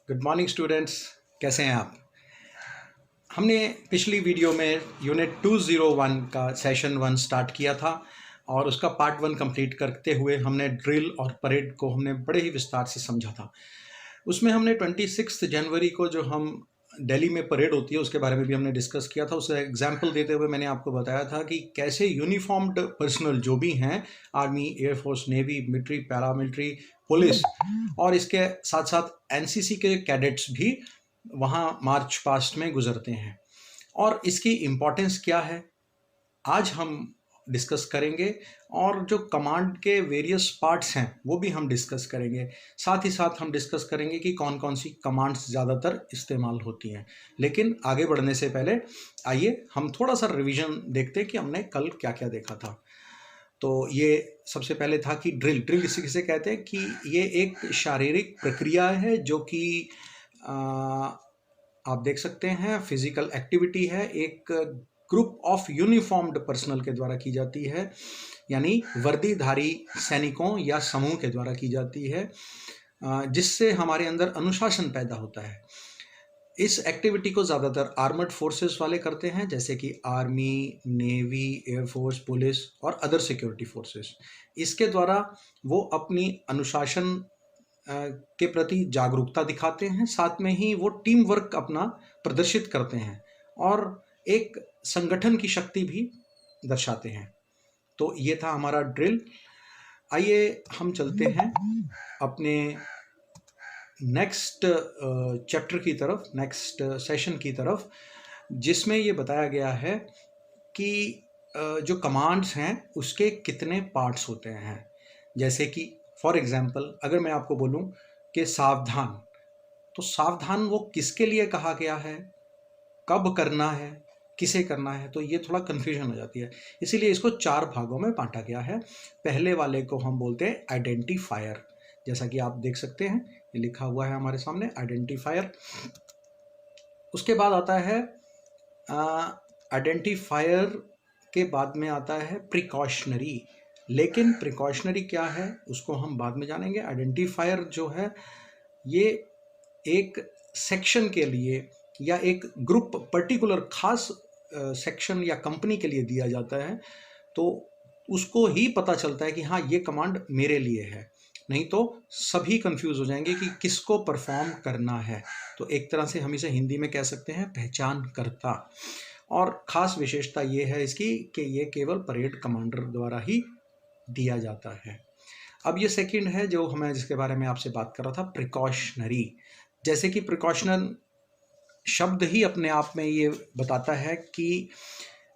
Good morning students, कैसे हैं आप। हमने पिछली वीडियो में यूनिट 201 का सेशन 1 स्टार्ट किया था और उसका पार्ट 1 कंप्लीट करते हुए हमने ड्रिल और परेड को हमने बड़े ही विस्तार से समझा था। उसमें हमने 26 जनवरी को जो हम दिल्ली में परेड होती है उसके बारे में भी हमने डिस्कस किया था। उसे एग्जाम्पल देते हुए मैंने आपको बताया था कि कैसे यूनिफॉर्म्ड पर्सनल जो भी हैं, army, air force, navy, military, paramilitary, police और इसके साथ साथ एनसीसी के कैडेट्स भी वहाँ मार्च पास्ट में गुजरते हैं। और इसकी इम्पोर्टेंस क्या है आज हम डिस्कस करेंगे, और जो कमांड के वेरियस पार्ट्स हैं वो भी हम डिस्कस करेंगे। साथ ही साथ हम डिस्कस करेंगे कि कौन कौन सी कमांड्स ज़्यादातर इस्तेमाल होती हैं। लेकिन आगे बढ़ने से पहले आइए हम थोड़ा सा रिवीजन देखते हैं कि हमने कल क्या क्या देखा था। तो ये सबसे पहले था कि ड्रिल इसी किसे कहते हैं कि ये एक शारीरिक प्रक्रिया है जो कि आप देख सकते हैं फिजिकल एक्टिविटी है, एक ग्रुप ऑफ यूनिफॉर्म्ड पर्सनल के द्वारा की जाती है, यानी वर्दीधारी सैनिकों या समूह के द्वारा की जाती है, जिससे हमारे अंदर अनुशासन पैदा होता है। इस एक्टिविटी को ज़्यादातर आर्मर्ड फोर्सेस वाले करते हैं, जैसे कि आर्मी, नेवी, एयरफोर्स, पुलिस और अदर सिक्योरिटी फोर्सेस। इसके द्वारा वो अपनी अनुशासन के प्रति जागरूकता दिखाते हैं, साथ में ही वो टीम वर्क अपना प्रदर्शित करते हैं और एक संगठन की शक्ति भी दर्शाते हैं। तो ये था हमारा ड्रिल। आइए हम चलते हैं अपने नेक्स्ट चैप्टर की तरफ, नेक्स्ट सेशन की तरफ, जिसमें ये बताया गया है कि जो कमांड्स हैं उसके कितने पार्ट्स होते हैं। जैसे कि फॉर एग्जाम्पल अगर मैं आपको बोलूं कि सावधान, तो सावधान वो किसके लिए कहा गया है, कब करना है, किसे करना है, तो ये थोड़ा कन्फ्यूजन हो जाती है। इसीलिए इसको 4 भागों में बांटा गया है। पहले वाले को हम बोलते हैं आइडेंटिफायर, जैसा कि आप देख सकते हैं ये लिखा हुआ है हमारे सामने, आइडेंटिफायर। उसके बाद आता है आइडेंटिफायर के बाद में आता है प्रिकॉशनरी। लेकिन प्रिकॉशनरी क्या है उसको हम बाद में जानेंगे। आइडेंटिफायर जो है ये एक सेक्शन के लिए या एक ग्रुप पर्टिकुलर खास सेक्शन या कंपनी के लिए दिया जाता है, तो उसको ही पता चलता है कि हाँ ये कमांड मेरे लिए है, नहीं तो सभी कंफ्यूज हो जाएंगे कि किसको परफॉर्म करना है। तो एक तरह से हम इसे हिंदी में कह सकते हैं पहचान करता। और ख़ास विशेषता ये है इसकी कि ये केवल परेड कमांडर द्वारा ही दिया जाता है। अब ये सेकंड है जो मैं जिसके बारे में आपसे बात कर रहा था, प्रिकॉशनरी। जैसे कि प्रिकॉशनर शब्द ही अपने आप में ये बताता है कि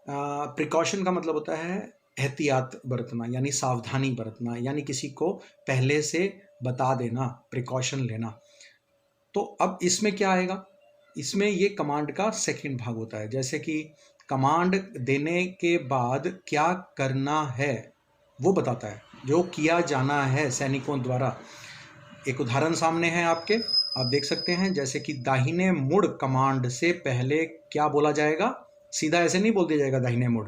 प्रिकॉशन का मतलब होता है एहतियात बरतना, यानी सावधानी बरतना, यानी किसी को पहले से बता देना, प्रिकॉशन लेना। तो अब इसमें क्या आएगा, इसमें ये कमांड का सेकंड भाग होता है। जैसे कि कमांड देने के बाद क्या करना है वो बताता है, जो किया जाना है सैनिकों द्वारा। एक उदाहरण सामने है आपके, आप देख सकते हैं, जैसे कि दाहिने मुड़ कमांड से पहले क्या बोला जाएगा, सीधा ऐसे नहीं बोल दिया जाएगा दाहिने मुड़।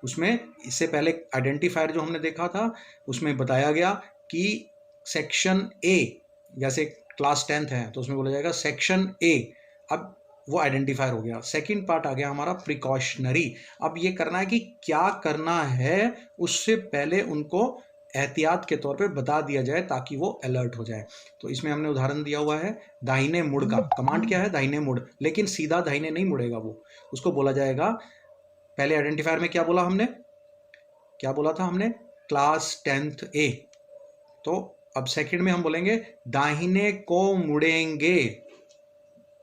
उसमें इससे पहले आइडेंटिफायर जो हमने देखा था उसमें बताया गया कि सेक्शन ए, जैसे क्लास 10th है तो उसमें बोला जाएगा सेक्शन ए। अब वो आइडेंटिफायर हो गया। सेकंड पार्ट आ गया हमारा प्रिकॉशनरी। अब ये करना है कि क्या करना है उससे पहले उनको एहतियात के तौर पे बता दिया जाए ताकि वो अलर्ट हो जाए। तो इसमें हमने उदाहरण दिया हुआ है दाहिने मुड़ का। कमांड क्या है, दाहिने मुड़, लेकिन सीधा दाहिने नहीं मुड़ेगा वो, उसको बोला जाएगा, पहले आइडेंटिफायर में क्या बोला हमने, क्या बोला था हमने, क्लास 10th ए। तो अब सेकंड में हम बोलेंगे दाहिने को मुड़ेंगे,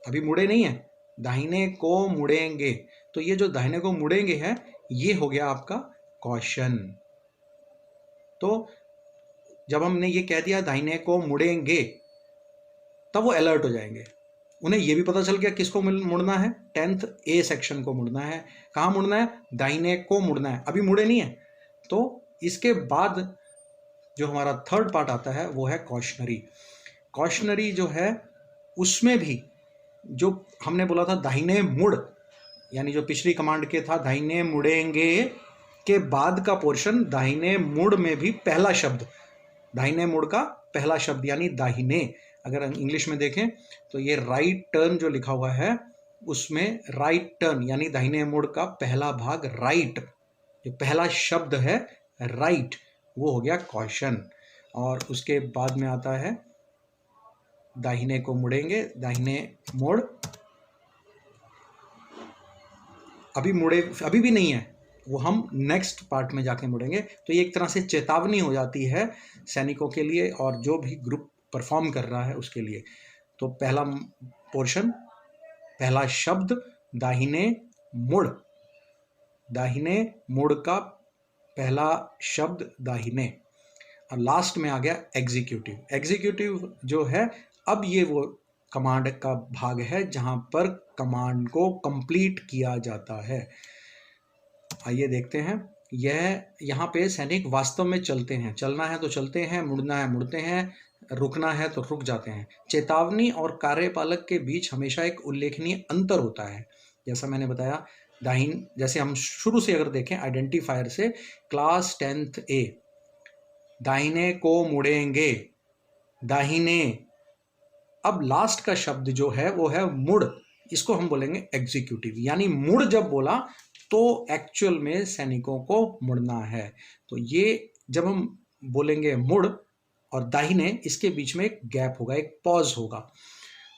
अभी मुड़े नहीं है, दाहिने को मुड़ेंगे। तो ये जो दाहिने को मुड़ेंगे है ये हो गया आपका कॉशन। तो जब हमने ये कह दिया दाहिने को मुड़ेंगे तब वो अलर्ट हो जाएंगे। उन्हें ये भी पता चल गया किसको मुड़ना है, 10th ए सेक्शन को मुड़ना है। कहाँ मुड़ना है, दाहिने को मुड़ना है, अभी मुड़े नहीं है। तो इसके बाद जो हमारा थर्ड पार्ट आता है वो है कॉशनरी। कॉशनरी जो है उसमें भी जो हमने बोला था दाहिने मुड़, यानी जो पिछली कमांड के था दाहिने मुड़ेंगे के बाद का पोर्शन, दाहिने मुड़ में भी पहला शब्द, दाहिने मुड़ का पहला शब्द यानी दाहिने, अगर इंग्लिश में देखें तो ये राइट टर्न जो लिखा हुआ है उसमें राइट टर्न यानी दाहिने मुड़ का पहला भाग राइट, जो पहला शब्द है राइट, वो हो गया कॉशन। और उसके बाद में आता है दाहिने को मुड़ेंगे, दाहिने मोड़, अभी मुड़े अभी भी नहीं है, वो हम नेक्स्ट पार्ट में जाके मुड़ेंगे। तो ये एक तरह से चेतावनी हो जाती है सैनिकों के लिए और जो भी ग्रुप परफॉर्म कर रहा है उसके लिए। तो पहला पोर्शन, पहला शब्द दाहिने मुड़, दाहिने मुड़ का पहला शब्द दाहिने, और लास्ट में आ गया एग्जीक्यूटिव। एग्जीक्यूटिव जो है, अब ये वो कमांड का भाग है जहां पर कमांड को कंप्लीट किया जाता है। आइए देखते हैं, यह यहाँ पे सैनिक वास्तव में चलते हैं, चलना है तो चलते हैं, मुड़ना है मुड़ते हैं, रुकना है तो रुक जाते हैं। चेतावनी और कार्यपालक के बीच हमेशा एक उल्लेखनीय अंतर होता है। जैसा मैंने बताया, जैसे हम शुरू से अगर देखें आइडेंटिफायर से, क्लास 10th A, दाहिने को मुड़ेंगे, दाहिने। अब लास्ट का शब्द जो है वो है मुड़, इसको हम बोलेंगे एग्जीक्यूटिव, यानी मुड़ जब बोला तो एक्चुअल में सैनिकों को मुड़ना है। तो ये जब हम बोलेंगे मुड़ और दाहिने, इसके बीच में एक गैप होगा, एक पॉज होगा,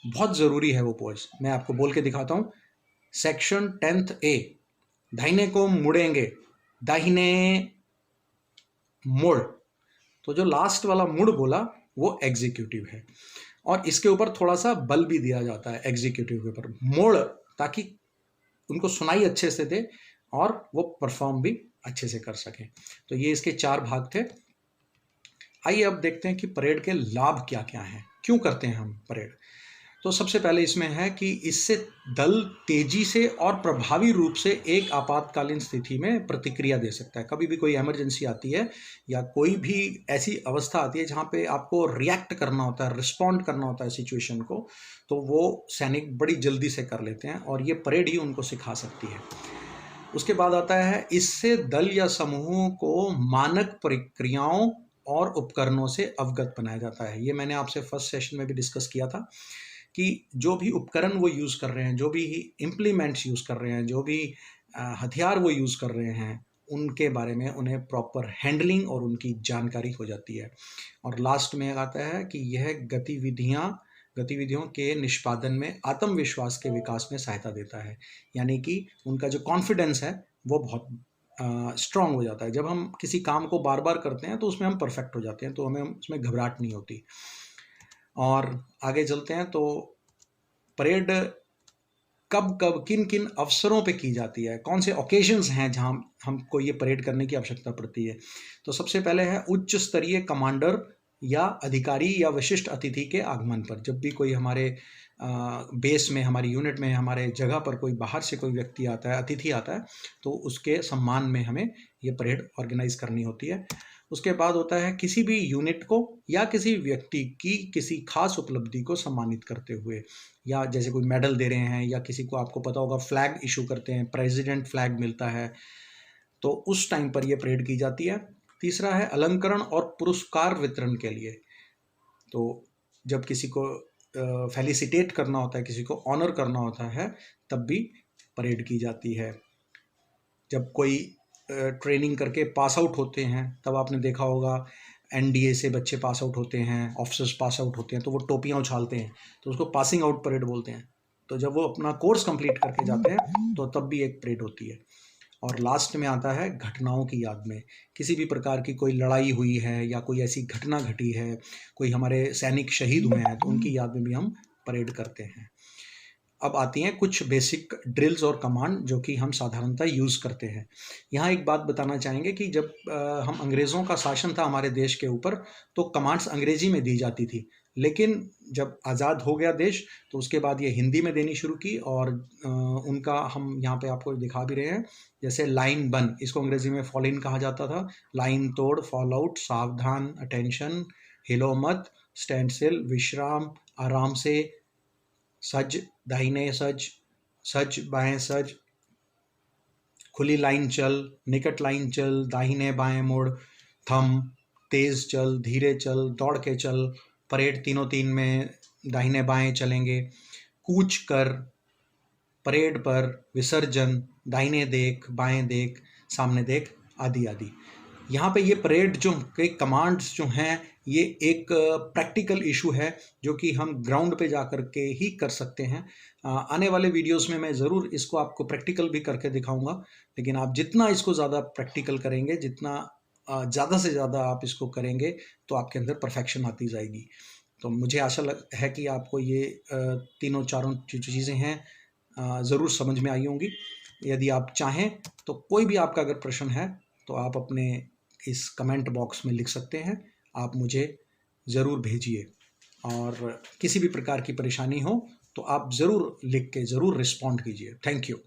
बहुत जरूरी है वो पॉज। मैं आपको बोल के दिखाता हूं। सेक्शन 10th A, दाहिने को मुड़ेंगे, दाहिने मुड़। तो जो लास्ट वाला मुड़ बोला वो एग्जीक्यूटिव है, और इसके ऊपर थोड़ा सा बल भी दिया जाता है एग्जीक्यूटिव के ऊपर, मोड़, ताकि उनको सुनाई अच्छे से दे और वो परफॉर्म भी अच्छे से कर सकें। तो ये इसके 4 भाग थे। आइए अब देखते हैं कि परेड के लाभ क्या क्या हैं, क्यों करते हैं हम परेड। तो सबसे पहले इसमें है कि इससे दल तेजी से और प्रभावी रूप से एक आपातकालीन स्थिति में प्रतिक्रिया दे सकता है। कभी भी कोई इमरजेंसी आती है या कोई भी ऐसी अवस्था आती है जहां पे आपको रिएक्ट करना होता है, रिस्पॉन्ड करना होता है सिचुएशन को, तो वो सैनिक बड़ी जल्दी से कर लेते हैं, और ये परेड ही उनको सिखा सकती है। उसके बाद आता है, इससे दल या समूहों को मानक प्रक्रियाओं और उपकरणों से अवगत बनाया जाता है। ये मैंने आपसे फर्स्ट सेशन में भी डिस्कस किया था कि जो भी उपकरण वो यूज़ कर रहे हैं, जो भी इम्प्लीमेंट्स यूज़ कर रहे हैं, जो भी हथियार वो यूज़ कर रहे हैं, उनके बारे में उन्हें प्रॉपर हैंडलिंग और उनकी जानकारी हो जाती है। और लास्ट में आता है कि यह गतिविधियों के निष्पादन में आत्मविश्वास के विकास में सहायता देता है, यानी कि उनका जो कॉन्फिडेंस है वो बहुत स्ट्रांग हो जाता है। जब हम किसी काम को बार बार करते हैं तो उसमें हम परफेक्ट हो जाते हैं, तो हमें उसमें घबराहट नहीं होती। और आगे चलते हैं, तो परेड कब कब किन किन अवसरों पे की जाती है, कौन से ओकेजन्स हैं जहां हमको ये परेड करने की आवश्यकता पड़ती है। तो सबसे पहले है उच्च स्तरीय कमांडर या अधिकारी या विशिष्ट अतिथि के आगमन पर। जब भी कोई हमारे बेस में, हमारी यूनिट में, हमारे जगह पर कोई बाहर से कोई व्यक्ति आता है, अतिथि आता है, तो उसके सम्मान में हमें ये परेड ऑर्गेनाइज करनी होती है। उसके बाद होता है किसी भी यूनिट को या किसी व्यक्ति की किसी खास उपलब्धि को सम्मानित करते हुए, या जैसे कोई मेडल दे रहे हैं, या किसी को, आपको पता होगा, फ्लैग इशू करते हैं, प्रेसिडेंट फ्लैग मिलता है, तो उस टाइम पर यह परेड की जाती है। तीसरा है अलंकरण और पुरस्कार वितरण के लिए। तो जब किसी को फेलिसिटेट करना होता है, किसी को ऑनर करना होता है, तब भी परेड की जाती है। जब कोई ट्रेनिंग करके पास आउट होते हैं, तब आपने देखा होगा एनडीए से बच्चे पास आउट होते हैं, ऑफिसर्स पास आउट होते हैं, तो वो टोपियाँ उछालते हैं, तो उसको पासिंग आउट परेड बोलते हैं। तो जब वो अपना कोर्स कंप्लीट करके जाते हैं तो तब भी एक परेड होती है। और लास्ट में आता है घटनाओं की याद में। किसी भी प्रकार की कोई लड़ाई हुई है या कोई ऐसी घटना घटी है, कोई हमारे सैनिक शहीद हुए हैं, तो उनकी याद में भी हम परेड करते हैं। अब आती हैं कुछ बेसिक ड्रिल्स और कमांड जो कि हम साधारणतः यूज़ करते हैं। यहाँ एक बात बताना चाहेंगे कि जब हम अंग्रेज़ों का शासन था हमारे देश के ऊपर, तो कमांड्स अंग्रेजी में दी जाती थी, लेकिन जब आज़ाद हो गया देश तो उसके बाद ये हिंदी में देनी शुरू की। और उनका हम यहाँ पे आपको दिखा भी रहे हैं, जैसे लाइन बन, इसको अंग्रेजी में फॉल इन कहा जाता था, लाइन तोड़, फॉल आउट, सावधान, अटेंशन, हिलो मत, स्टैंड स्टिल, विश्राम, आराम से, सज, दाहिने सज, सज बाएं सज, खुली लाइन चल, निकट लाइन चल, दाहिने बाएं मुड़, थम, तेज चल, धीरे चल, दौड़ के चल, परेड तीनों तीन में दाहिने बाएं चलेंगे, कूच कर, परेड पर, विसर्जन, दाहिने देख, बाएं देख, सामने देख, आदि आदि। यहाँ पे ये परेड जो के कमांड्स जो हैं, ये एक प्रैक्टिकल इशू है जो कि हम ग्राउंड पे जा कर के ही कर सकते हैं। आने वाले वीडियोस में मैं ज़रूर इसको आपको प्रैक्टिकल भी करके दिखाऊंगा, लेकिन आप जितना इसको ज़्यादा प्रैक्टिकल करेंगे, जितना ज़्यादा से ज़्यादा आप इसको करेंगे, तो आपके अंदर परफेक्शन आती जाएगी। तो मुझे आशा है कि आपको ये तीनों चारों जो चीज़ें हैं ज़रूर समझ में आई होंगी। यदि आप चाहें तो कोई भी आपका अगर प्रश्न है तो आप अपने इस कमेंट बॉक्स में लिख सकते हैं, आप मुझे ज़रूर भेजिए। और किसी भी प्रकार की परेशानी हो तो आप ज़रूर लिख के ज़रूर रिस्पॉन्ड कीजिए। Thank you.